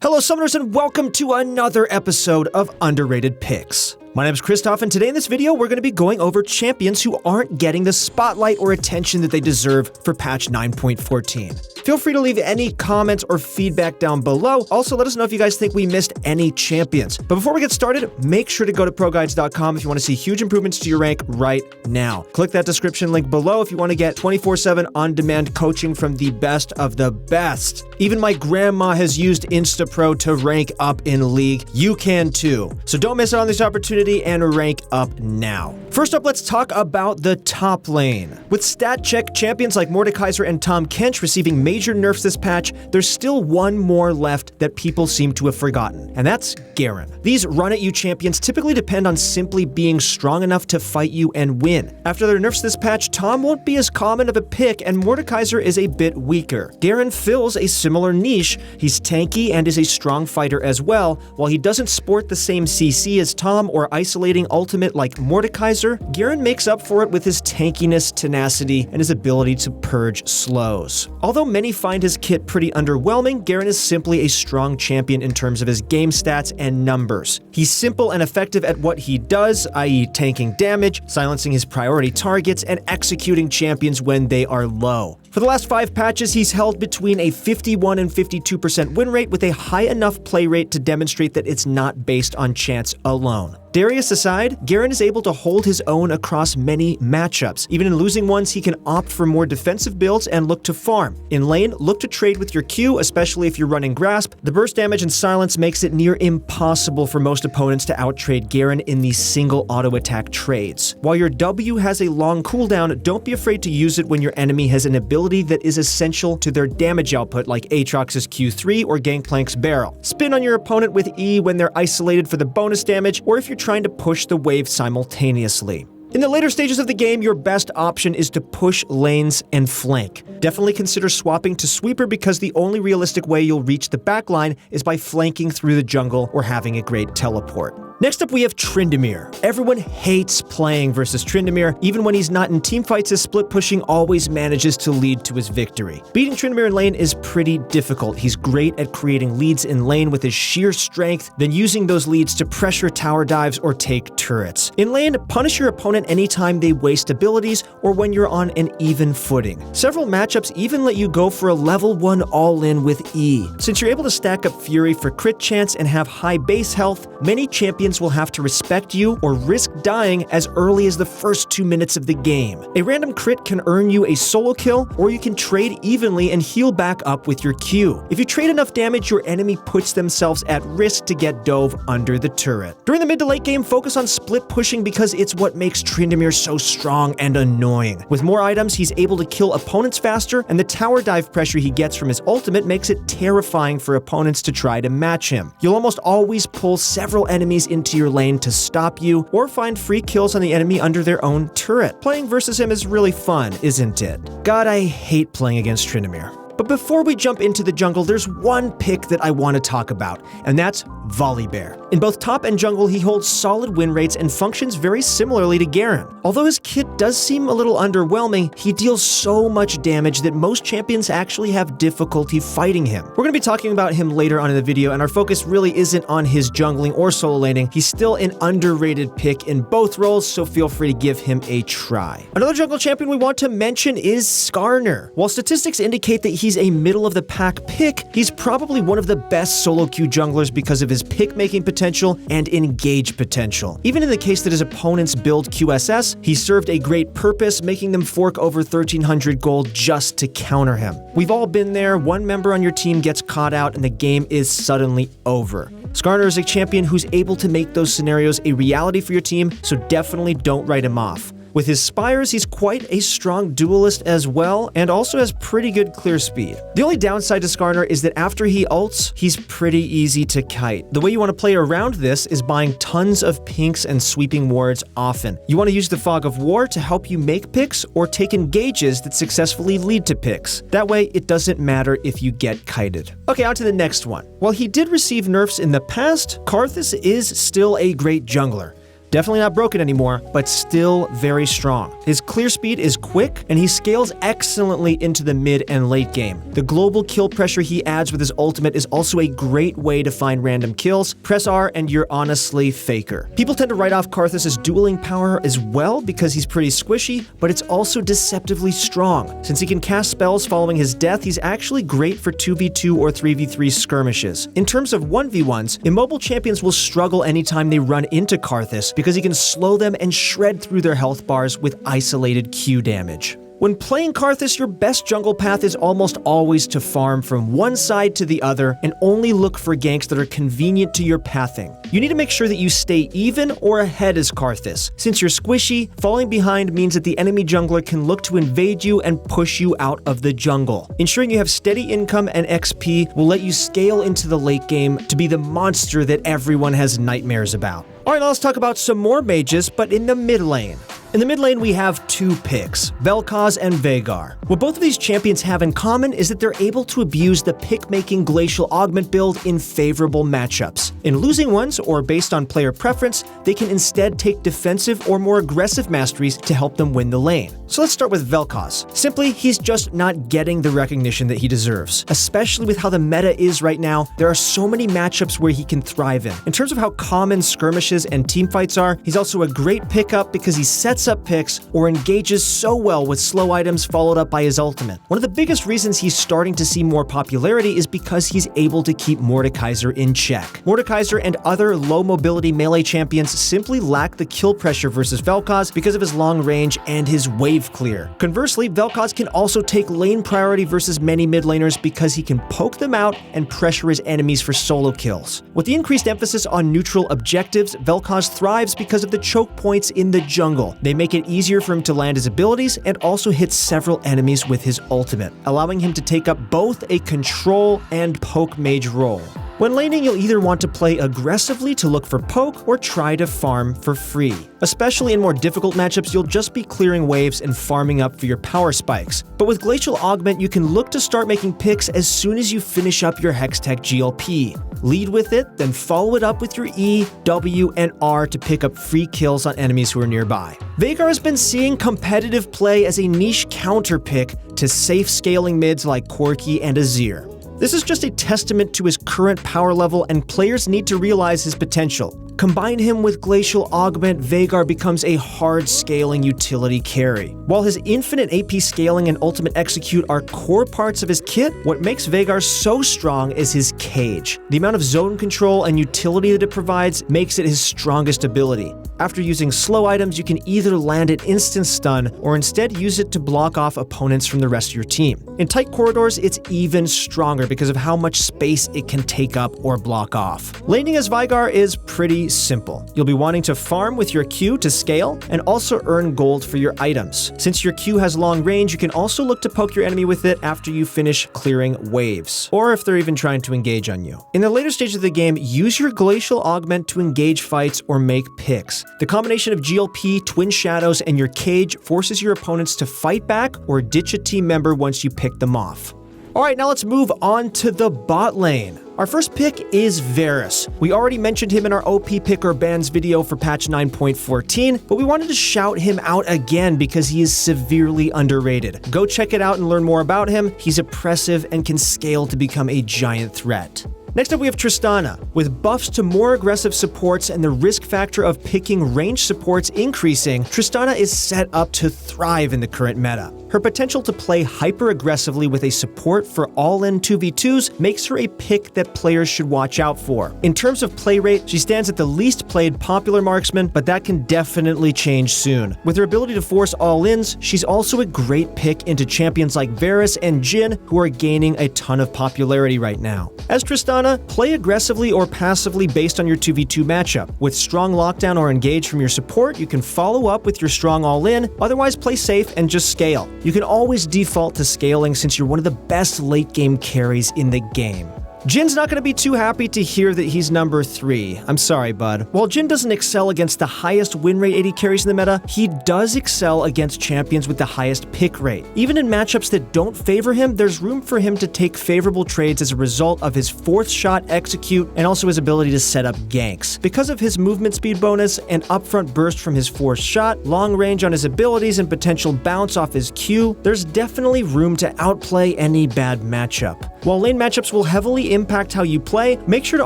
Hello Summoners and welcome to another episode of Underrated Picks. My name is Christoph and today in this video we're going to be going over champions who aren't getting the spotlight or attention that they deserve for patch 9.14. Feel free to leave any comments or feedback down below. Also, let us know if you guys think we missed any champions. But before we get started, make sure to go to ProGuides.com if you want to see huge improvements to your rank right now. Click that description link below if you want to get 24/7 on-demand coaching from the best of the best. Even my grandma has used InstaPro to rank up in League. You can too. So don't miss out on this opportunity and rank up now. First up, let's talk about the top lane. With stat check champions like Mordekaiser and Tahm Kench receiving major nerfs this patch, there's still one more left that people seem to have forgotten, and that's Garen. These run-at-you champions typically depend on simply being strong enough to fight you and win. After their nerfs this patch, Tahm won't be as common of a pick, and Mordekaiser is a bit weaker. Garen fills a similar niche. He's tanky and is a strong fighter as well. While he doesn't sport the same CC as Tahm or isolating ultimate like Mordekaiser, Garen makes up for it with his tankiness, tenacity, and his ability to purge slows. Although many find his kit pretty underwhelming, Garen is simply a strong champion in terms of his game stats and numbers. He's simple and effective at what he does, i.e. tanking damage, silencing his priority targets, and executing champions when they are low. For the last 5 patches, he's held between a 51 and 52% win rate with a high enough play rate to demonstrate that it's not based on chance alone. Darius aside, Garen is able to hold his own across many matchups. Even in losing ones, he can opt for more defensive builds and look to farm. In lane, look to trade with your Q, especially if you're running Grasp. The burst damage and silence makes it near impossible for most opponents to outtrade Garen in these single auto attack trades. While your W has a long cooldown, don't be afraid to use it when your enemy has an ability that is essential to their damage output like Aatrox's Q3 or Gangplank's Barrel. Spin on your opponent with E when they're isolated for the bonus damage, or if you're trying to push the wave simultaneously. In the later stages of the game, your best option is to push lanes and flank. Definitely consider swapping to Sweeper because the only realistic way you'll reach the backline is by flanking through the jungle or having a great teleport. Next up, we have Tryndamere. Everyone hates playing versus Tryndamere. Even when he's not in teamfights, his split pushing always manages to lead to his victory. Beating Tryndamere in lane is pretty difficult. He's great at creating leads in lane with his sheer strength, then using those leads to pressure tower dives or take turrets. In lane, punish your opponent anytime they waste abilities or when you're on an even footing. Several matchups even let you go for a level 1 all-in with E. Since you're able to stack up Fury for crit chance and have high base health, many champions will have to respect you or risk dying as early as the first 2 minutes of the game. A random crit can earn you a solo kill, or you can trade evenly and heal back up with your Q. If you trade enough damage, your enemy puts themselves at risk to get dove under the turret. During the mid to late game, focus on split pushing because it's what makes Tryndamere so strong and annoying. With more items, he's able to kill opponents faster, and the tower dive pressure he gets from his ultimate makes it terrifying for opponents to try to match him. You'll almost always pull several enemies into your lane to stop you, or find free kills on the enemy under their own turret. Playing versus him is really fun, isn't it? God, I hate playing against Tryndamere. But before we jump into the jungle, there's one pick that I want to talk about, and that's Volibear. In both top and jungle, he holds solid win rates and functions very similarly to Garen. Although his kit does seem a little underwhelming, he deals so much damage that most champions actually have difficulty fighting him. We're going to be talking about him later on in the video, and our focus really isn't on his jungling or solo laning. He's still an underrated pick in both roles, so feel free to give him a try. Another jungle champion we want to mention is Skarner. While statistics indicate that he's a middle-of-the-pack pick, he's probably one of the best solo queue junglers because of his pick-making potential and engage potential. Even in the case that his opponents build QSS, he served a great purpose, making them fork over 1,300 gold just to counter him. We've all been there. One member on your team gets caught out and the game is suddenly over. Skarner is a champion who's able to make those scenarios a reality for your team, so definitely don't write him off. With his Spires, he's quite a strong duelist as well, and also has pretty good clear speed. The only downside to Skarner is that after he ults, he's pretty easy to kite. The way you want to play around this is buying tons of pinks and sweeping wards often. You want to use the Fog of War to help you make picks, or take engages that successfully lead to picks. That way, it doesn't matter if you get kited. Okay, on to the next one. While he did receive nerfs in the past, Karthus is still a great jungler. Definitely not broken anymore, but still very strong. His clear speed is quick, and he scales excellently into the mid and late game. The global kill pressure he adds with his ultimate is also a great way to find random kills. Press R and you're honestly Faker. People tend to write off Karthus' dueling power as well because he's pretty squishy, but it's also deceptively strong. Since he can cast spells following his death, he's actually great for 2v2 or 3v3 skirmishes. In terms of 1v1s, immobile champions will struggle anytime they run into Karthus because he can slow them and shred through their health bars with isolated Q damage. When playing Karthus, your best jungle path is almost always to farm from one side to the other and only look for ganks that are convenient to your pathing. You need to make sure that you stay even or ahead as Karthus. Since you're squishy, falling behind means that the enemy jungler can look to invade you and push you out of the jungle. Ensuring you have steady income and XP will let you scale into the late game to be the monster that everyone has nightmares about. Alright, now let's talk about some more mages, but in the mid lane. In the mid lane, we have two picks, Vel'Koz and Veigar. What both of these champions have in common is that they're able to abuse the pick-making Glacial Augment build in favorable matchups. In losing ones, or based on player preference, they can instead take defensive or more aggressive masteries to help them win the lane. So let's start with Vel'Koz. Simply, he's just not getting the recognition that he deserves. Especially with how the meta is right now, there are so many matchups where he can thrive in. In terms of how common skirmishes and teamfights are, he's also a great pickup because he sets up picks or engages so well with slow items followed up by his ultimate. One of the biggest reasons he's starting to see more popularity is because he's able to keep Mordekaiser in check. Mordekaiser and other low mobility melee champions simply lack the kill pressure versus Vel'Koz because of his long range and his wave clear. Conversely, Vel'Koz can also take lane priority versus many mid laners because he can poke them out and pressure his enemies for solo kills. With the increased emphasis on neutral objectives, Vel'Koz thrives because of the choke points in the jungle. They make it easier for him to land his abilities and also hit several enemies with his ultimate, allowing him to take up both a control and poke mage role. When laning, you'll either want to play aggressively to look for poke or try to farm for free. Especially in more difficult matchups, you'll just be clearing waves and farming up for your power spikes. But with Glacial Augment, you can look to start making picks as soon as you finish up your Hextech GLP. Lead with it, then follow it up with your E, W, and R to pick up free kills on enemies who are nearby. Veigar has been seeing competitive play as a niche counter pick to safe scaling mids like Corki and Azir. This is just a testament to his current power level, and players need to realize his potential. Combine him with Glacial Augment, Veigar becomes a hard scaling utility carry. While his infinite AP scaling and ultimate execute are core parts of his kit, what makes Veigar so strong is his cage. The amount of zone control and utility that it provides makes it his strongest ability. After using slow items, you can either land an instant stun or instead use it to block off opponents from the rest of your team. In tight corridors, it's even stronger because of how much space it can take up or block off. Laning as Veigar is pretty simple. You'll be wanting to farm with your Q to scale and also earn gold for your items. Since your Q has long range, you can also look to poke your enemy with it after you finish clearing waves, or if they're even trying to engage on you. In the later stage of the game, use your Glacial Augment to engage fights or make picks. The combination of GLP, Twin Shadows, and your cage forces your opponents to fight back or ditch a team member once you pick them off. Alright, now let's move on to the bot lane. Our first pick is Varus. We already mentioned him in our OP pick or bans video for patch 9.14, but we wanted to shout him out again because he is severely underrated. Go check it out and learn more about him. He's oppressive and can scale to become a giant threat. Next up, we have Tristana. With buffs to more aggressive supports and the risk factor of picking ranged supports increasing, Tristana is set up to thrive in the current meta. Her potential to play hyper-aggressively with a support for all-in 2v2s makes her a pick that players should watch out for. In terms of play rate, she stands at the least played popular marksman, but that can definitely change soon. With her ability to force all-ins, she's also a great pick into champions like Varus and Jhin, who are gaining a ton of popularity right now. As Tristana, play aggressively or passively based on your 2v2 matchup. With strong lockdown or engage from your support, you can follow up with your strong all-in, otherwise play safe and just scale. You can always default to scaling since you're one of the best late-game carries in the game. Jin's not going to be too happy to hear that he's number 3. I'm sorry, bud. While Jin doesn't excel against the highest win rate AD carries in the meta, he does excel against champions with the highest pick rate. Even in matchups that don't favor him, there's room for him to take favorable trades as a result of his 4th shot execute and also his ability to set up ganks. Because of his movement speed bonus and upfront burst from his 4th shot, long range on his abilities and potential bounce off his Q, there's definitely room to outplay any bad matchup. While lane matchups will heavily impact how you play, make sure to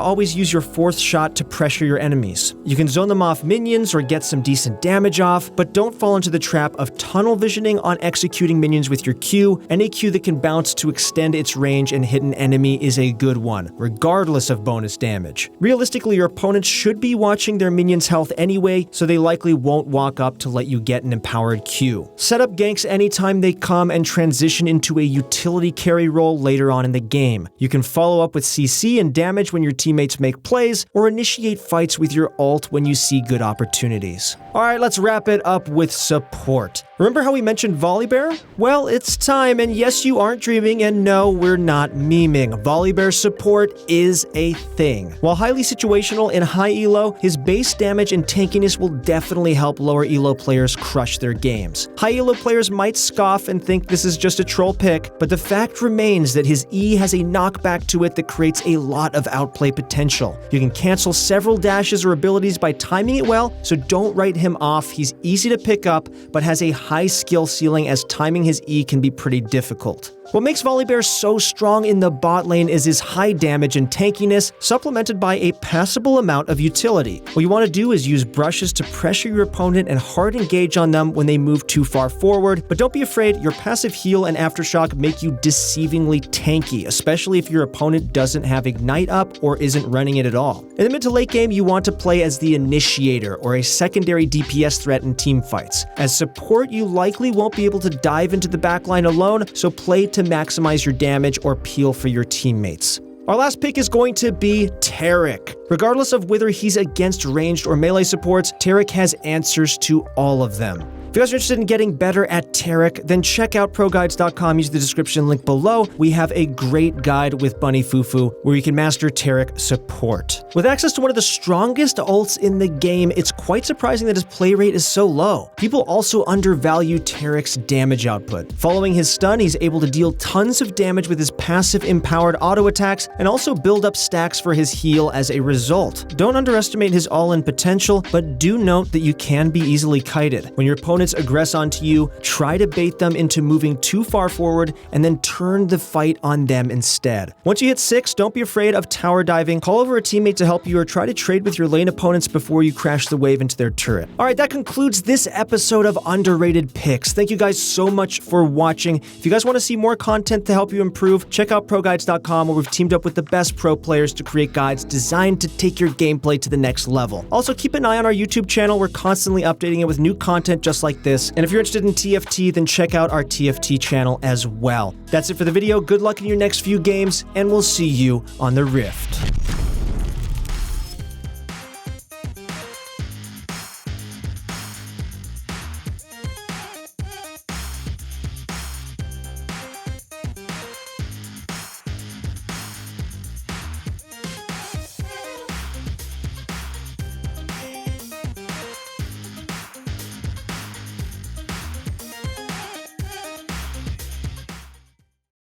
always use your 4th shot to pressure your enemies. You can zone them off minions or get some decent damage off, but don't fall into the trap of tunnel visioning on executing minions with your Q. Any Q that can bounce to extend its range and hit an enemy is a good one, regardless of bonus damage. Realistically, your opponents should be watching their minions' health anyway, so they likely won't walk up to let you get an empowered Q. Set up ganks anytime they come and transition into a utility carry role later on in the game. You can follow up with CC and damage when your teammates make plays, or initiate fights with your ult when you see good opportunities. Alright, let's wrap it up with support. Remember how we mentioned Volibear? Well, it's time, and yes, you aren't dreaming, and no, we're not memeing. Volibear support is a thing. While highly situational in high elo, his base damage and tankiness will definitely help lower elo players crush their games. High elo players might scoff and think this is just a troll pick, but the fact remains that his E has a knockback to it that creates a lot of outplay potential. You can cancel several dashes or abilities by timing it well, so don't write him off. He's easy to pick up, but has a high skill ceiling as timing his E can be pretty difficult. What makes Volibear so strong in the bot lane is his high damage and tankiness, supplemented by a passable amount of utility. What you want to do is use brushes to pressure your opponent and hard engage on them when they move too far forward, but don't be afraid, your passive heal and aftershock make you deceivingly tanky, especially if your opponent doesn't have Ignite up or isn't running it at all. In the mid to late game, you want to play as the initiator or a secondary DPS threat in team fights. As support, you likely won't be able to dive into the backline alone, so play to maximize your damage or peel for your teammates. Our last pick is going to be Taric. Regardless of whether he's against ranged or melee supports, Taric has answers to all of them. If you guys are interested in getting better at Taric, then check out ProGuides.com. Use the description link below. We have a great guide with Bunny Fufu where you can master Taric support. With access to one of the strongest ults in the game, it's quite surprising that his play rate is so low. People also undervalue Taric's damage output. Following his stun, he's able to deal tons of damage with his passive empowered auto attacks and also build up stacks for his heal as a result. Don't underestimate his all-in potential, but do note that you can be easily kited. When your opponent aggress onto you, try to bait them into moving too far forward and then turn the fight on them instead. Once you hit 6, don't be afraid of tower diving. Call over a teammate to help you or try to trade with your lane opponents before you crash the wave into their turret. Alright, that concludes this episode of Underrated Picks. Thank you guys so much for watching. If you guys want to see more content to help you improve, check out ProGuides.com where we've teamed up with the best pro players to create guides designed to take your gameplay to the next level. Also, keep an eye on our YouTube channel. We're constantly updating it with new content just like this. And if you're interested in TFT, then check out our TFT channel as well. That's it for the video. Good luck in your next few games, and we'll see you on the Rift.